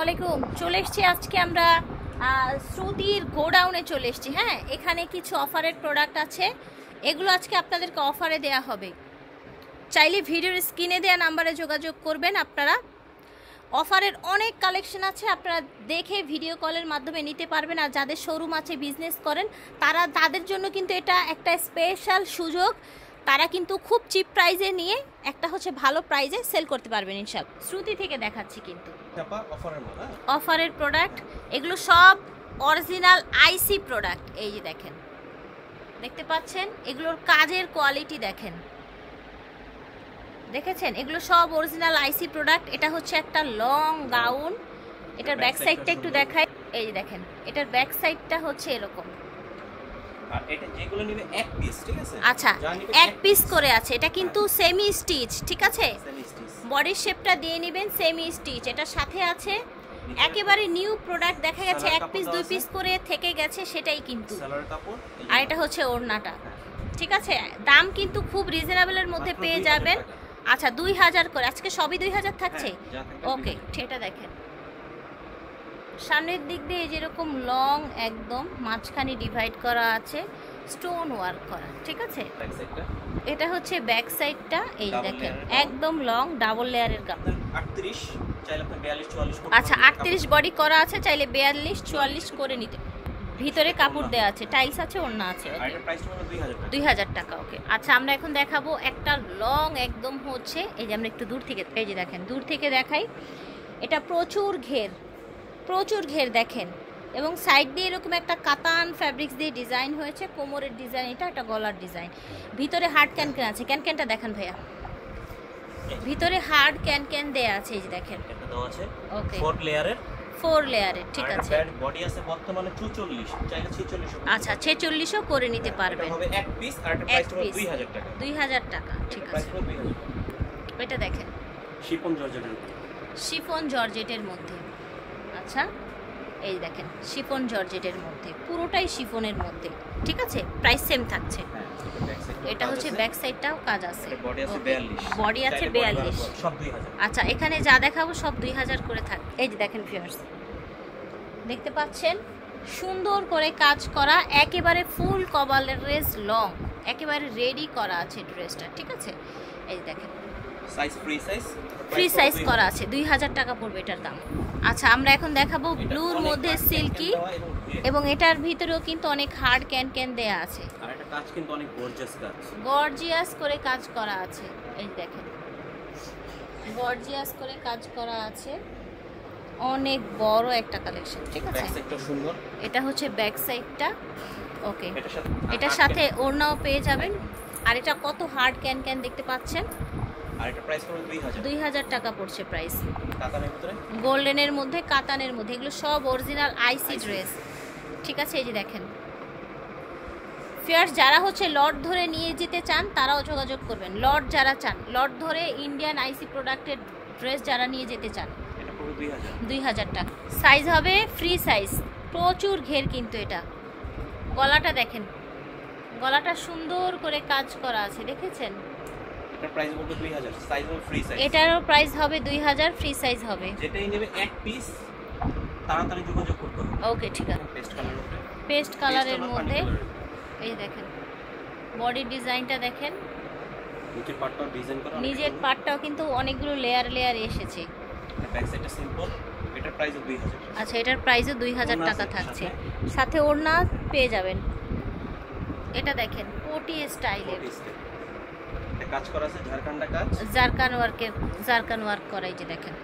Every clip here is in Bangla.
আলাইকুম। চলে এসেছি আজকে আমরা শ্রুতির গোডাউনে চলে এসেছি। হ্যাঁ, এখানে কিছু অফারের প্রোডাক্ট আছে, এগুলো আজকে আপনাদেরকে অফারে দেয়া হবে। চাইলে ভিডিওর স্ক্রিনে দেওয়া নাম্বারে যোগাযোগ করবেন। আপনারা অফারের অনেক কালেকশন আছে, আপনারা দেখে ভিডিও কলের মাধ্যমে নিতে পারবেন। আর যাদের শোরুম আছে, বিজনেস করেন, তাদের জন্য কিন্তু এটা একটা স্পেশাল সুযোগ। তারা কিন্তু খুব চিপ প্রাইজে নিয়ে একটা হচ্ছে ভালো প্রাইজে সেল করতে পারবেন ইনশাআল্লাহ। শ্রুতি থেকে দেখাচ্ছি কিন্তু অফারের প্রোডাক্ট, এগুলো সব অরিজিনাল আইসি প্রোডাক্ট। এই যে দেখেন, দেখতে পাচ্ছেন এগুলোর কাজের কোয়ালিটি দেখেন, দেখেছেন? এগুলো সব অরিজিনাল আইসি প্রোডাক্ট। এটা হচ্ছে একটা লং গাউন, এটার ব্যাক সাইডটা একটু দেখাই। এই যে দেখেন, এটার ব্যাক সাইডটা হচ্ছে এরকম। আর এটা যেগুলো নিবে এক পিস, ঠিক আছে? আচ্ছা, এক পিস করে আছে। এটা কিন্তু সেমি স্টিচ, ঠিক আছে? বডির শেপটা দিয়ে নেবেন সেমি স্টিচ। এটার সাথে আছে একেবারে নিউ প্রোডাক্ট, দেখা গেছে এক পিস দুই পিস করে থেকে গেছে, সেটাই কিন্তু। আর এটা হচ্ছে ওড়নাটা, ঠিক আছে? দাম কিন্তু খুব রিজনেবলের মধ্যে পেয়ে যাবেন। আচ্ছা, 2000 করে আজকে সবই 2000 থাকছে। ওকে, এটা দেখেন সামনের দিক দিয়ে যেরকম লং, একদম মাঝখানে ডিভাইড করা আছে, স্টোন ওয়ার্ক করা, ঠিক আছে? এটা হচ্ছে ব্যাক সাইডটা। এই দেখেন একদম লং ডাবল লেয়ারের কাপড়। 38 চাইলে আপনি 42 44। আচ্ছা, 38 বডি করা আছে, চাইলে 42 44 করে নিতে। ভিতরে কাপড় দেওয়া আছে, টাইলস আছে, ওড়না আছে। আর এটা প্রাইস হলো 2000 টাকা। ওকে, আচ্ছা আমরা এখন দেখাবো একটা লং, একদম হচ্ছে এই যে আমরা একটু দূর থেকে, এই যে দেখেন দূর থেকে দেখাই। এটা প্রচুর ঘের দেখেন, এবং সাইড দিয়ে এরকম একটা কাতান ফ্যাব্রিক্স দিয়ে ডিজাইন হয়েছে। কোমরের ডিজাইন, এটা গলার ডিজাইন। ভিতরে হার্ড ক্যানক্যান আছে, ক্যানক্যানটা দেখেন ভাইয়া, ভিতরে হার্ড ক্যানক্যান দেয়া আছে। এই যে দেখেন, এটা দাও আছে। ওকে, 4 লেয়ারের, ঠিক আছে। আর বডি আছে বর্তমানে 44, চাইলে 46। আচ্ছা, 46ও করে নিতে পারবেন। এটা হবে এক পিস, আর এটা প্রাইস হলো 2000 টাকা। 2000 টাকা, ঠিক আছে। এটা দেখেন শিফন জর্জেটের মধ্যে। আচ্ছা, এই দেখেন শিফন জর্জেটের মধ্যে, পুরোটাই শিফনের মধ্যে, ঠিক আছে? প্রাইস সেম থাকছে। এটা হচ্ছে ব্যাক সাইডটাও কাজ আছে, বডি আছে 42, সব 2000। আচ্ছা, এখানে যা দেখাবো সব 2000 করে থাকে। এই যে দেখেন ভিউয়ার্স, দেখতে পাচ্ছেন সুন্দর করে কাজ করা, একেবারে ফুল কভারেজ লং, একেবারে রেডি করা আছে ড্রেসটা, ঠিক আছে? এই যে দেখেন সাইজ ফ্রি সাইজ করা আছে, 2000 টাকা পড়বে এটার দাম। আচ্ছা, আমরা এখন দেখাবো ব্লুর মধ্যে সিল্কি, এবং এটার ভিতরেও কিন্তু অনেক হার্ড ক্যানক্যান দেয়া আছে। আর এটা কাজ কিন্তু অনেক গর্জিয়াস করে কাজ করা আছে। এই দেখেন গর্জিয়াস করে কাজ করা আছে, অনেক বড় একটা কালেকশন, ঠিক আছে? সুন্দর। এটা হচ্ছে ব্যাক সাইডটা। ওকে, এটার সাথে ওড়নাও পেয়ে যাবেন। আর এটা কত হার্ড ক্যানক্যান দেখতে পাচ্ছেন। আর এটা প্রাইস হলো 2000 টাকা পড়ছে প্রাইস। কাতানের ভিতরে, গোল্ডেনের মধ্যে, কাতানের মধ্যে, এগুলো সব অরিজিনাল আইসি ড্রেস, ঠিক আছে? এই যে দেখেন ফিয়ার্স, যারা হচ্ছে লট ধরে নিয়ে যেতে চান তারাও যোগাযোগ করবেন। লট যারা চান, লট ধরে ইন্ডিয়ান আইসি প্রোডাক্টের ড্রেস যারা নিয়ে যেতে চান, এটা পুরো 2000 টাকা। সাইজ হবে ফ্রি সাইজ, প্রচুর ঘের কিন্তু। এটা গলাটা দেখেন, গলাটা সুন্দর করে কাজ করা আছে, দেখেছেন? এটা প্রাইস হবে 2000, সাইজ হবে ফ্রি সাইজ। এটারও প্রাইস হবে 2000, ফ্রি সাইজ হবে। যেটাই নেবে এক পিস তাড়াতাড়ি যোগাযোগ করতে হবে। ওকে, ঠিক আছে। পেস্ট কালারের মধ্যে, এই দেখেন বডি ডিজাইনটা দেখেন, নিচের পার্টটাও ডিজাইন করা, নিচের পার্টটাও কিন্তু অনেকগুলো লেয়ার এসেছে। ব্যাক সাইডটা সিম্পল, এটার প্রাইস 2000। আচ্ছা, এটার প্রাইসও 2000 টাকা থাকছে, সাথে ওড়না পেয়ে যাবেন। এটা দেখেন কোটি স্টাইলের, এটা কাজ করা আছে ঝাড়খণ্ডা কাজ, জারকান ওয়ার্ক করা। এই যে দেখেন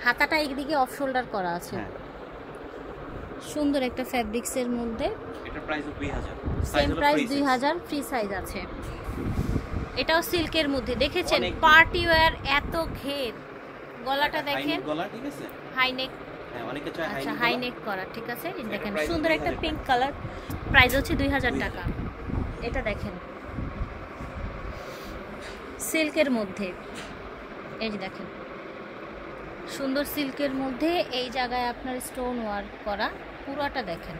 হাতাটা একদিকে অফ শোল্ডার করা আছে, সুন্দর একটা ফ্যাব্রিক্সের মধ্যে। এটার price 2000, same price 2000, free size আছে। এটাও সিল্কের মধ্যে, দেখেছেন? পার্টি ওয়্যার, এত ঘের। গলাটা দেখেন, গলা ঠিক আছে, হাই নেক। হ্যাঁ, অনেকে চায় আচ্ছা, হাই নেক করা, ঠিক আছে? দেখেন সুন্দর একটা পিঙ্ক কালার, প্রাইস হচ্ছে 2000 টাকা। এটা দেখেন সিল্কের মধ্যে, এই যে দেখেন সুন্দর সিল্কের মধ্যে, এই জায়গায় আপনার স্টোন ওয়ার্ক করা, পুরোটা দেখেন।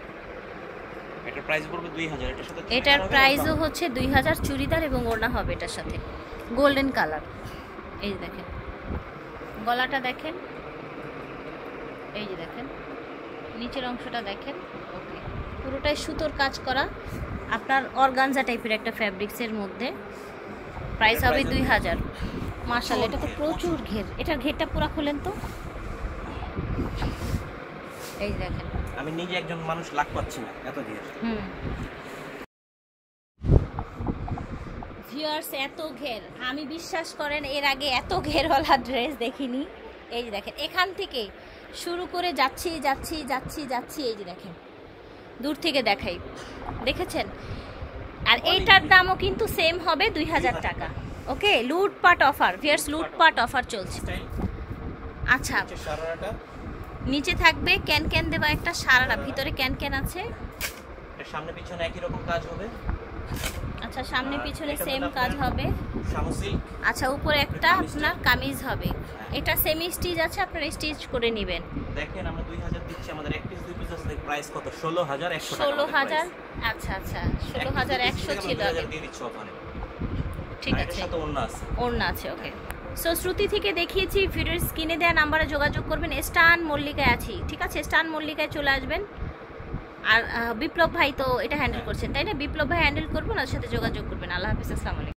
এটার প্রাইস পড়বে 2000। এটার সাথে এটার প্রাইসও হচ্ছে 2000, চুড়িদার এবং ওড়না হবে এটার সাথে, গোল্ডেন কালার। এই দেখেন গলাটা দেখেন, এই যে দেখেন নিচের অংশটা দেখেন, ওকে পুরোটাই সুতোর কাজ করা, আপনার অর্গানজা টাইপের একটা ফ্যাব্রিক্সের মধ্যে। প্রাইস হবে 2000। মাশাআল্লাহ, এটা তো প্রচুর ঘের। এটার ঘেরটা পুরো খুলেন তো। এই দেখেন, আমি নিজে একজন মানুষ লাগ পাচ্ছি না এত ঘের। ভিউয়ার্স, এত ঘের আমি বিশ্বাস করেন এর আগে এত ঘেরওয়ালা ড্রেস দেখিনি। এই যে দেখেন, এখান থেকে শুরু করে যাচ্ছি যাচ্ছি যাচ্ছি যাচ্ছি, এই যে দেখেন দূর থেকে দেখাই, দেখেছেন? আর এইটার দামও কিন্তু সেম হবে 2000 টাকা। ওকে, লুটপাট অফার ভিউয়ার্স, লুটপাট অফার চলছে। আচ্ছা, সারাটা নিচে থাকবে ক্যান ক্যান দেওয়া একটা সারারা, ভিতরে ক্যান ক্যান আছে। এর সামনে পিছনে একই রকম কাজ হবে। আচ্ছা, সামনে পিছনে সেম কাজ হবে। শামসিল। আচ্ছা, উপরে একটা আপনার কামিজ হবে। এটা সেমি স্টিচ আছে, আপনারা স্টিচ করে নেবেন। দেখেন আমরা 2000 দিচ্ছি, আমাদের এক পিস দুই পিস আছে, প্রাইস কত? 16100 টাকা। 16000। আচ্ছা আচ্ছা, 16100 ছিল আগে। দিয়ে দিচ্ছি ওখানে। ঠিক আছে, সাথে ওড়না আছে। ওড়না আছে, ওকে। সো শ্রুতি থেকে দেখিয়েছি, ভিডিওর স্ক্রিনে দেওয়া নাম্বারে যোগাযোগ করবেন। স্টান মল্লিকায় আছি, ঠিক আছে? স্টান মল্লিকায় চলে আসবেন। আর বিপ্লব ভাই তো এটা হ্যান্ডেল করছেন, তাই না? বিপ্লব ভাই হ্যান্ডেল করবেন, ওর সাথে যোগাযোগ করবেন। আল্লাহ হাফিজ, আসসালামু আলাইকুম।